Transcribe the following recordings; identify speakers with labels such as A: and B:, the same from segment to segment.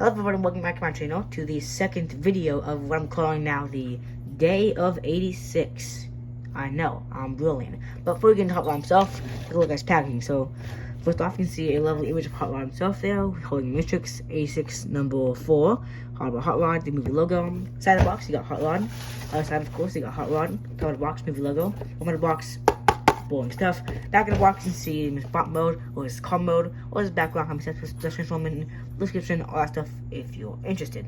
A: Hello everybody, welcome back to my channel to the second video of what I'm calling now the Day of 86. I know, I'm brilliant. But before we get into Hot Rod himself, take a look at his packaging. So, first off, you can see a lovely image of Hot Rod himself there, holding Matrix 86 number 4. Hot Rod, the movie logo. Side of the box, you got Hot Rod. Other side, of course, you got Hot Rod. Top of the box, movie logo. Bottom of the box, boring stuff. Back of the box, you can see his bot mode, or his car mode, or his background, how many transforming, description, all that stuff if you're interested.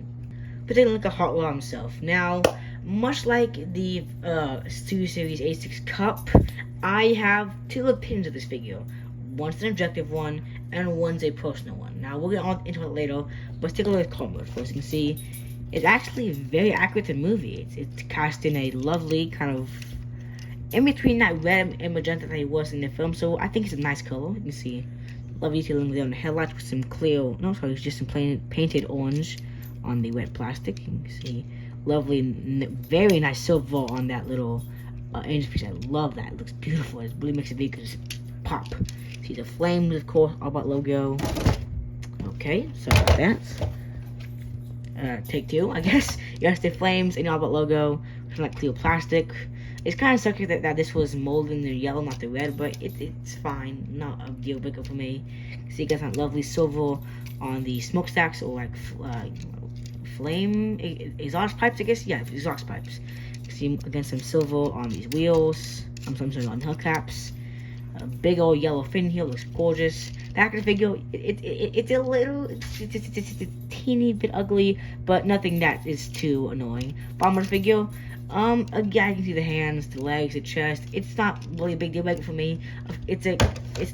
A: But take a look at Hot Rod himself. Now, much like the Studio Series A6 Cup, I have two opinions of this figure. One's an objective one, and one's a personal one. Now, we'll get on into it later, but let's take a look at car mode. First, you can see it's actually very accurate to the movie. It's cast in a lovely kind of in between that red and magenta that he was in the film, so I think it's a nice color. You can see lovely detailing there on the headlights with some clear, no sorry, it's just some plain painted orange on the wet plastic. You can see lovely, very nice silver on that little engine piece. I love that. It looks beautiful. It really makes the vehicle just pop. See the flames, of course, Autobot logo. Okay, so that's take two, I guess. Yes, the flames and the Autobot logo, kind of like clear plastic. It's kind of sucky that this was molded in the yellow, not the red, but it's fine. Not a deal breaker for me. See, you got that lovely silver on the smokestacks, or like flame exhaust pipes, I guess. Yeah, exhaust pipes. See, again, some silver on these wheels. I'm sorry, on hubcaps. A big old yellow fin here, looks gorgeous. Back of the figure, it's a little, it's a teeny bit ugly, but nothing that is too annoying. Bottom of the figure, again, I can see the hands, the legs, the chest. It's not really a big deal breaker for me. It's a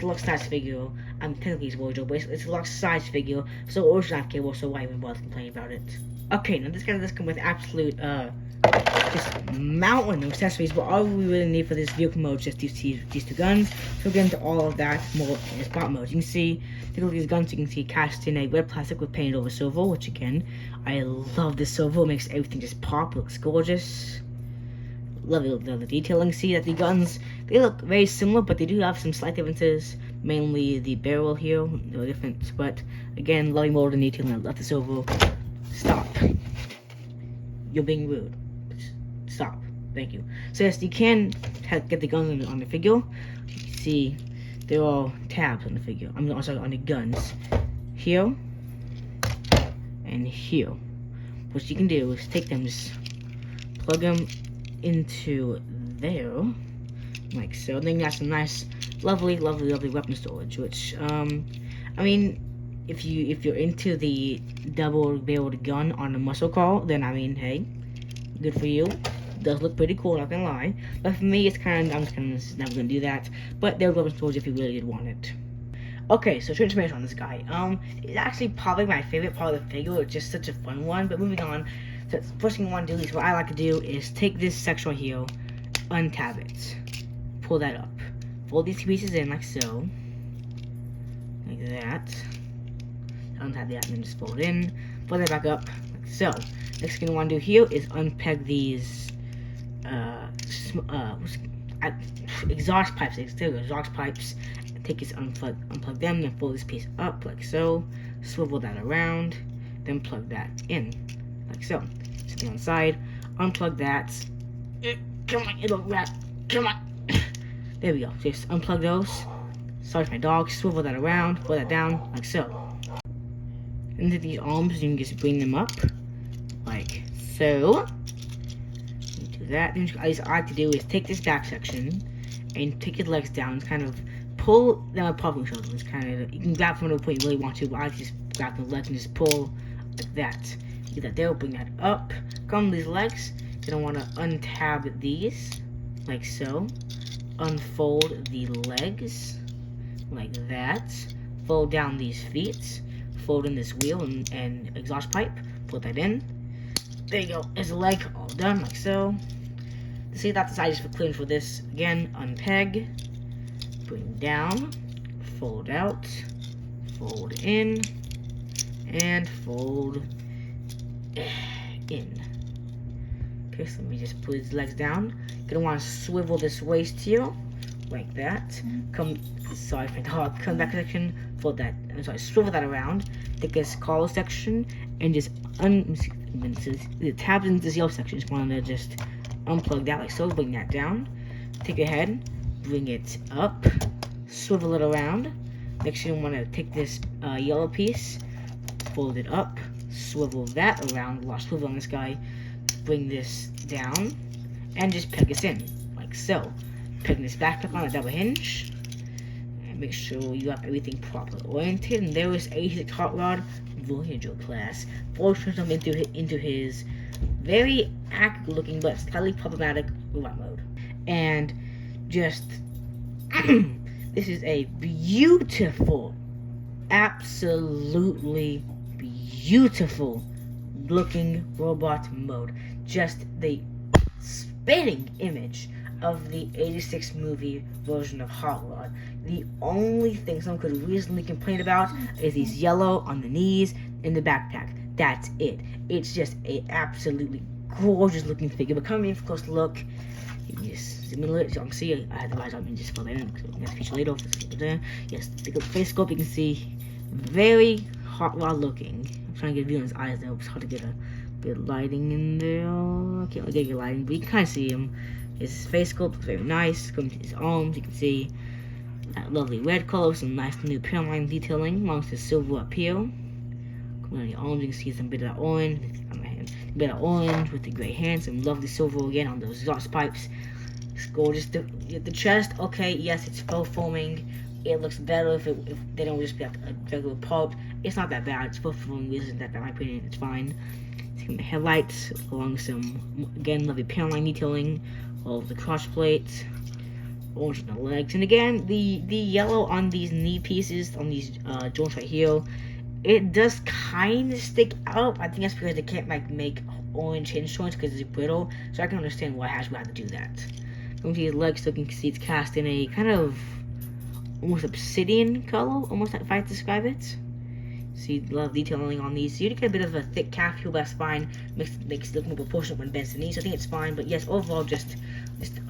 A: Lux size figure. I'm technically his wardrobe, but it's a Lux size figure, so it was not cable, so why even bother complaining about it? Okay, now this guy does come with absolute, just mountain of accessories, but all we really need for this vehicle mode is just these two guns. So we'll get into all of that more in this bot mode. You can see, take a look at these guns. You can see cast in a red plastic with painted over silver, which again, I love the silver. It makes everything just pop. It looks gorgeous. Love the detailing. See that the guns, they look very similar, but they do have some slight differences. Mainly the barrel here, no difference. But again, loving more than detailing. I love the silver. Stop. You're being rude. Stop. Thank you. So yes, you can get the guns on the figure. You can see they're all tabs on the figure. I'm sorry, on the guns. Here and here. What you can do is take them, just plug them into there, like so. I think that's a nice, lovely weapon storage. Which I mean, if you're into the double-barreled gun on a muscle car, then I mean, hey, good for you. Does look pretty cool, not gonna lie. But for me, I'm just never gonna do that. But there are weapon storage if you really did want it. Okay, so transformation on this guy. It's actually probably my favorite part of the figure. It's just such a fun one. But moving on, so first thing I want to do, at least what I like to do, is take this section right here, untab it, pull that up, fold these two pieces in like so, like that. Untab that and then just fold it in, fold that back up like so. Next thing I want to do here is unpeg these exhaust pipes. Exhaust pipes. And take this, unplug them, then fold this piece up like so. Swivel that around, then plug that in like so. Something on the side. Unplug that. Come on, little rat. Come on. There we go. Just unplug those. Sorry for my dog. Swivel that around. Pull that down like so. And then these arms, you can just bring them up like so. Do that. Then what I like to do is take this back section and take his legs down, kind of pull them apart from each other. It's kind of, you can grab from the point you really want to, but I like to just grab the legs and just pull like that. Get that there, bring that up. Come these legs. Then I want to untab these like so. Unfold the legs like that. Fold down these feet. Fold in this wheel and exhaust pipe. Put that in. There you go. There's the leg all done like so. To see that the side is for clearance for this. Again, unpeg. Bring down. Fold out. Fold in. And fold in. Okay, so let me just put his legs down. Gonna want to swivel this waist here. like that. Come back section, swivel that around, take this collar section, and just the tabs into this yellow section. Just want to just unplug that like so, bring that down. Take your head, bring it up, swivel it around. Next you want to take this yellow piece, fold it up, swivel that around, while swiveling this guy, bring this down, and just peg this in, like so. Pegging this backpack on a double hinge, and make sure you have everything properly oriented. And there is 86 hot rod Voyager class. Forces him into his very accurate looking but slightly problematic robot mode. And just this is a beautiful, absolutely beautiful looking robot mode. Just the spitting image of the 86 movie version of Hot Rod. The only thing someone could reasonably complain about is these yellow on the knees and the backpack. That's it. It's just a absolutely gorgeous looking figure. But coming in for a close look, you can just zoom in a little bit so you can see. I had the eyes on just for later. Next feature later. Yes, take a face scope. You can see very Hot Rod looking. I'm trying to get a view on his eyes though. It's hard to get a bit of lighting in there. I can't get your lighting, but you can kind of see him. His face sculpt looks very nice. Going to his arms, you can see that lovely red color, some nice new parent line detailing, amongst his silver up here. Coming on the arms, you can see some bit of that orange on my hand. A bit of orange with the gray hands, some lovely silver again on those exhaust pipes. It's gorgeous. The chest, okay, yes, it's faux foaming. It looks better if they don't just be like a regular part. It's not that bad. It's faux foaming, isn't that bad in my opinion. It's fine. The headlights along some again lovely parent line detailing. All of the cross plates, orange on the legs, and again the yellow on these knee pieces, on these joints right here, it does kind of stick out. I think that's because they can't like make orange hinge joints because it's brittle, so I can understand why Hasbro had to do that. Going to his legs, so you can see it's cast in a kind of almost obsidian color, almost if I had to describe it. See a lot of detailing on these. So you get a bit of a thick calf heel, but that's fine. Makes it look more proportionate when it bends the knees. So I think it's fine. But yes, overall, just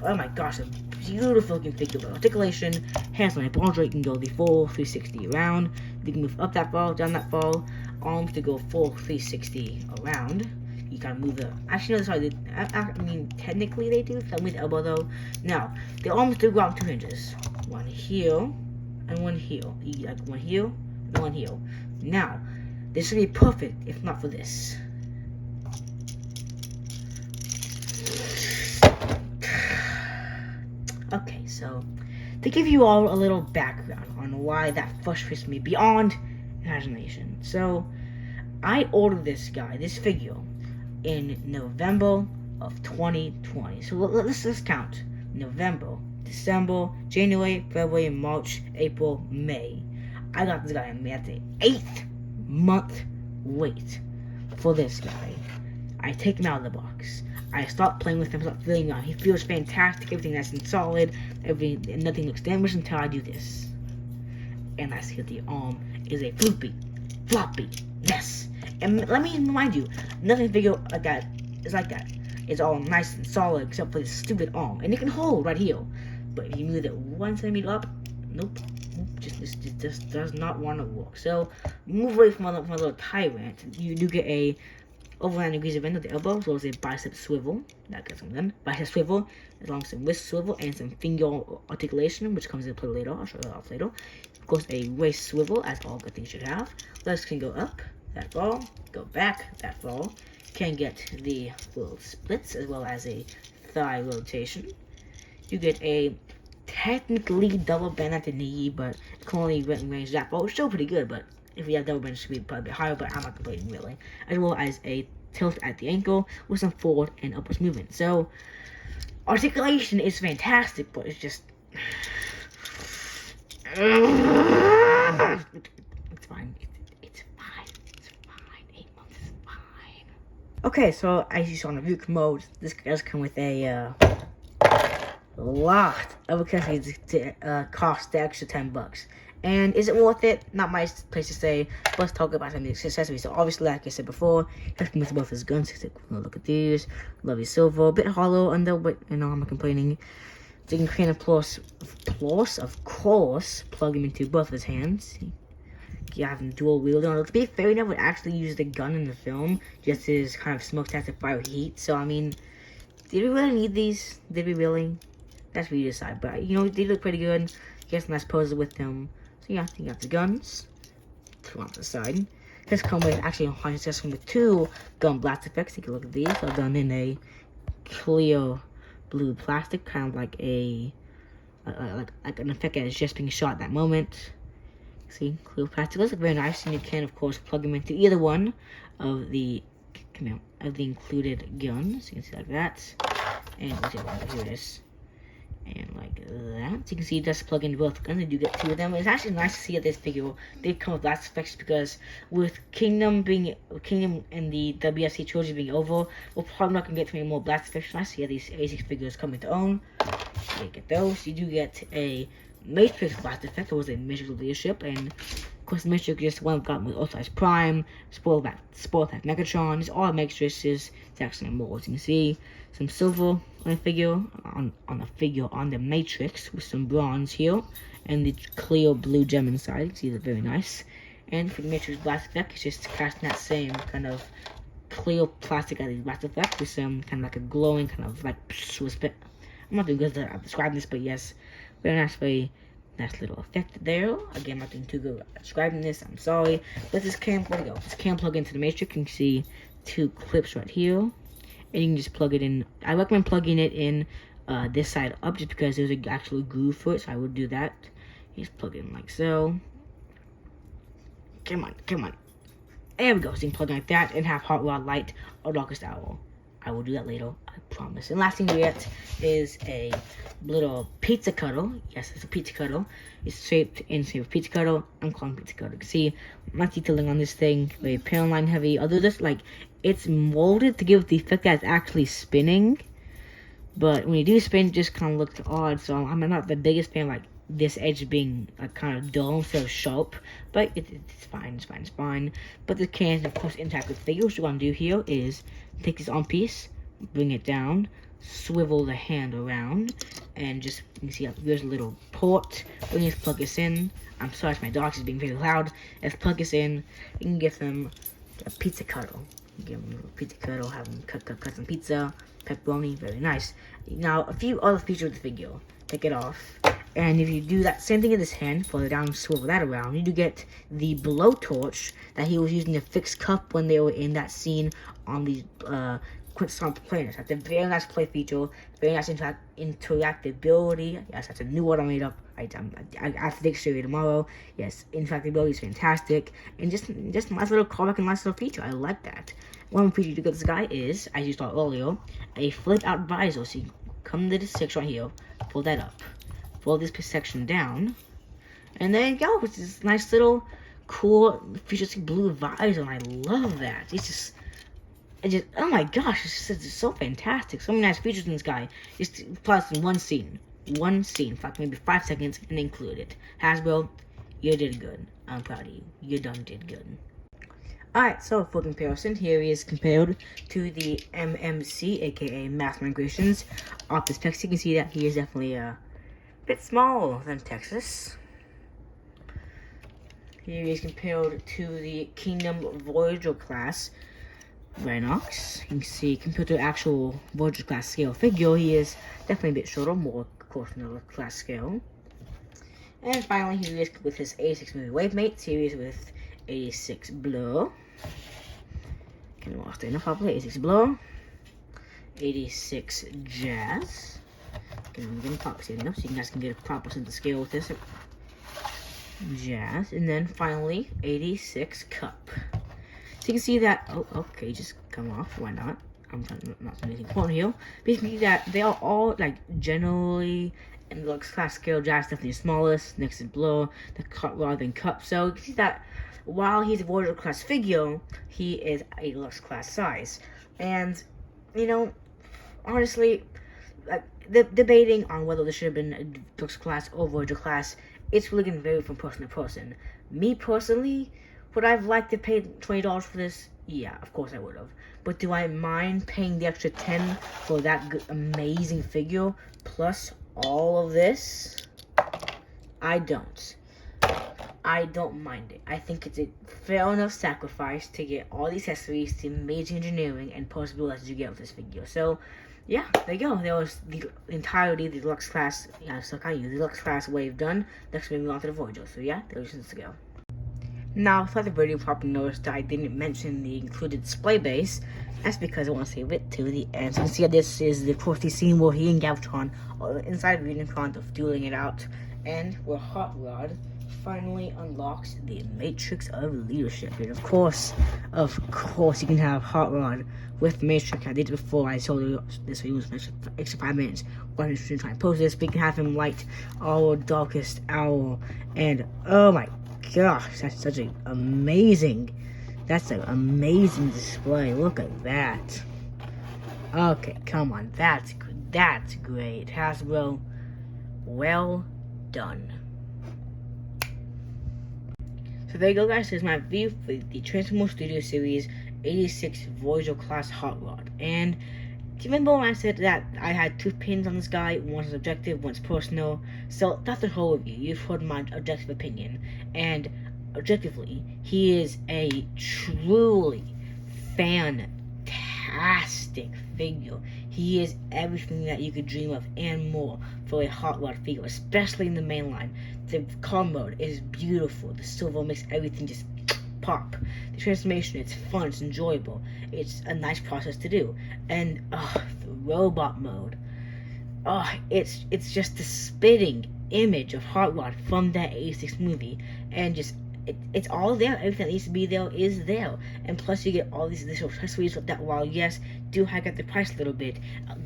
A: oh my gosh, a beautiful looking figure. Articulation, hands on a ball joint, you can go the full 360 around. You can move up that ball, down that ball. Arms to go full 360 around. You gotta move it. Actually, no, sorry. I mean, technically they do. With the elbow though. Now, the arms do go out 2 hinges. One here and one here. You like one here and one here. Now, this would be perfect if not for this. Okay, so to give you all a little background on why that frustrates me beyond imagination. So, I ordered this figure, in November of 2020. So let's count. November, December, January, February, March, April, May. I got this guy in May. That's an 8-month wait for this guy. I take him out of the box. I start playing with him, start feeling out. He feels fantastic. Everything nice and solid. Nothing looks damaged until I do this. And I see that the arm is a floppy mess. And let me remind you, nothing figure like that is like that. It's all nice and solid except for this stupid arm. And it can hold right here. But if you move it 1 centimeter up, nope. Just does not want to work. So move away from my little tyrant. You do get a over 9 degrees of bend at the elbow, as well as a bicep swivel. That gets some done. Bicep swivel, along with some wrist swivel and some finger articulation, which comes into play later. I'll show that off later. Of course, a waist swivel, as all good things should have. Legs can go up, that fall, go back, that fall. Can get the little splits, as well as a thigh rotation. You get a technically double bend at the knee, but it can only range that far. It's still pretty good, but if you have double bend, it should be probably a bit higher, but I'm not complaining really. As well as a tilt at the ankle with some forward and upwards movement. So articulation is fantastic, but it's just it's fine. It's fine. 8 months is fine. Okay, so as you saw in the review mode, this does come with a lot of accessories to cost the extra $10. And is it worth it? Not my place to say. Let's talk about some of the accessories. So obviously, like I said before, it has to with both his guns. Look at these, lovely silver, a bit hollow under, but I'm not complaining. So you can, of course, plug him into both of his hands. You have him dual wielding. To be fair, he never actually used a gun in the film, just his kind of smokestack to fire heat. So, I mean, did we really need these? Did we really? That's what you decide. But, you know, they look pretty good. Get some nice poses with them. So, yeah, you got the guns. Two on the side. This come with, actually, just come with 2 gun blast effects. Take a look at these. They're done in a clear blue plastic, kind of like a like an effect that is just being shot at that moment. See, clear plastic. Those look very nice, and you can, of course, plug them into either one of the included guns. You can see like that, and let's see, here it is, and like that. So you can see it does plug into both guns. And you get 2 of them. It's actually nice to see that this figure did come with blast effects, because with Kingdom and the WSC trilogy being over, we're probably not gonna get too many more blast effects. Nice to see how these A6 figures come into own. You get those. You do get a Matrix blast effect. It was a Matrix leadership, and of course the Matrix just one got with Ultimate Prime, Spoil Pack Megatron. It's all Matrices. It's actually more. As you can see, some silver on the figure, on the Matrix, with some bronze here, and the clear blue gem inside. You can see they're very nice. And for the Matrix blast effect, it's just casting that same kind of clear plastic as the blast effect with some kind of like a glowing kind of like spit. I'm not doing good at describing this, but yes, very nice little effect there. Again, I'm not doing too good at describing this. I'm sorry. But this cam, where'd it go? This cam plug into the Matrix. You can see 2 clips right here, and you can just plug it in. I recommend plugging it in this side up, just because there's an actual groove for it. So I would do that. You just plug it in like so. Come on. There we go. So you can plug in like that and have Hot Rod Light or Darkest Hour. I will do that later, I promise. And last thing you get is a little pizza cutter. Yes, it's a pizza cutter. It's shaped in shape of pizza cutter. I'm calling pizza cutter. You can see my detailing on this thing, very panel line heavy. Although this, like, it's molded to give the effect that it's actually spinning. But when you do spin, it just kind of looks odd. So I'm not the biggest fan, like, this edge being like kind of dull instead of sharp, but it's fine. But the can, of course, interact with the figure. What you want to do here is take this arm piece, bring it down, swivel the hand around, and just, you can see there's a little port. When you just plug this in, I'm sorry, my dog is being very loud. Let's plug this in. You can give them a pizza cutter. Give them a little pizza cutter, have them cut some pizza, pepperoni, very nice. Now, a few other features of the figure. Take it off. And if you do that same thing in this hand, pull it down, swivel that around, you do get the blowtorch that he was using to fix Cup when they were in that scene on the Quintessential Planets. That's a very nice play feature, very nice interactability. Yes, that's a new word I made up. I have to dictionary tomorrow. Yes, interactability is fantastic, and just a nice little callback and nice little feature. I like that. One feature to get this guy is, as you saw earlier, a flip out visor. So you come to this section right here, pull that up. Pull this section down, and there you go. It's this nice little cool futuristic blue visor, and I love that. It's just oh my gosh, it's so fantastic. So many nice features in this guy. Just plus in one scene, in fact maybe 5 seconds, and included. Hasbro, you did good. I'm proud of you. You done did good. Alright, so for comparison, here he is compared to the MMC, aka Mass Migrations, Optus Text. You can see that he is definitely bit smaller than Texas. Here he is compared to the Kingdom Voyager class Rhinox. You can see compared to the actual Voyager class scale figure, he is definitely a bit shorter, more of course than the class scale. And finally, here he is with his 86 movie wave mate. Here he is with 86 Blur. Can you stand up properly? 86 Blur. 86 Jazz. I'm going to pop it enough so you guys can get a proper sense of scale with this. Jazz. And then finally, 86 Cup. So you can see that, oh, okay, just come off, why not? I'm not anything important here. But you can see that they are all, like, generally, in the class scale, Jazz is definitely the smallest, next is Blur, the Cut rather than Cup. So you can see that while he's a Voyager class figure, he is a Lux class size. And, you know, honestly, like, debating on whether this should have been a Lux class or Voyager class, it's really going to vary from person to person. Me personally, would I have liked to pay $20 for this? Yeah, of course I would have. But do I mind paying the extra $10 for that amazing figure, plus all of this, I don't mind it. I think it's a fair enough sacrifice to get all these accessories, the amazing engineering and possibilities you get with this figure. So, yeah, there you go. There was the entirety of the deluxe class. Yeah, so kind of the deluxe class wave done. Next, moving on to the Voyager. So yeah, there was to go. Now, throughout the video, you probably noticed that I didn't mention the included display base. That's because I want to save it to the end. So you can see this is, of course, the scene where he and Galvatron are inside of Unicron of dueling it out, and where Hot Rod finally unlocks the Matrix of Leadership. And of course, you can have Hot Rod with Matrix. I did it before. I told you this video was an extra 5 minutes. Why don't you try and post this? We can have him light our darkest hour. And oh my gosh, that's such an amazing. That's an amazing display. Look at that. Okay, come on. That's great. Hasbro, well done. So there you go, guys. Here's my review for the Transformers Studio Series 86 Voyager Class Hot Rod. And do you remember when I said that I had 2 pins on this guy? One's objective, one's personal. So that's the whole review. You've heard my objective opinion. And objectively, he is a truly fantastic figure. He is everything that you could dream of and more for a Hot Rod figure, especially in the main line. The car mode is beautiful. The silver makes everything just pop. The transformation, it's fun, it's enjoyable. It's a nice process to do. And the robot mode, it's just the spitting image of Hot Rod from that 86 movie, and just it's all there. Everything that needs to be there is there, and plus you get all these additional accessories that, while yes, do hike up the price a little bit,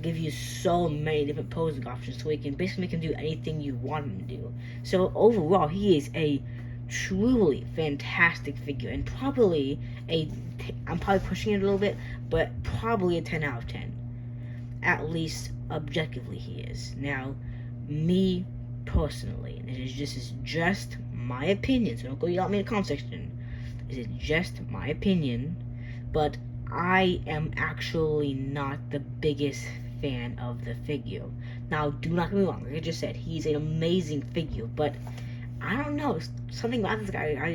A: give you so many different posing options, so you can basically make him do anything you want him to do. So overall, he is a truly fantastic figure, and probably I'm probably pushing it a little bit, but probably a 10 out of 10. At least objectively he is. Now, me personally, this is just my opinion, so don't go yell at me in the comment section. This is just my opinion, but I am actually not the biggest fan of the figure. Now, do not get me wrong, like I just said, he's an amazing figure, but I don't know, something about this guy I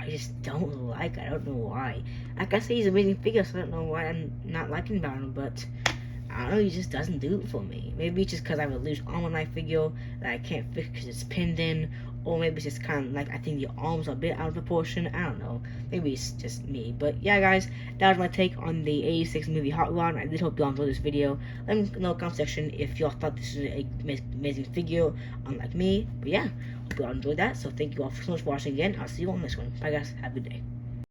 A: just don't like. I don't know why. Like I say, he's an amazing figure, so I don't know why I'm not liking about him, but I don't know, he just doesn't do it for me. Maybe it's just because I have a loose arm on my figure that I can't fix because it's pinned in, or maybe it's just kind of like I think the arms are a bit out of proportion. I don't know. Maybe it's just me. But yeah, guys, that was my take on the 86 movie Hot Rod. I did hope y'all enjoyed this video. Let me know in the comment section if y'all thought this was an amazing figure, unlike me. But yeah, hope y'all enjoyed that. So thank you all so much for watching again. I'll see you on the next one. Bye, guys. Have a good day.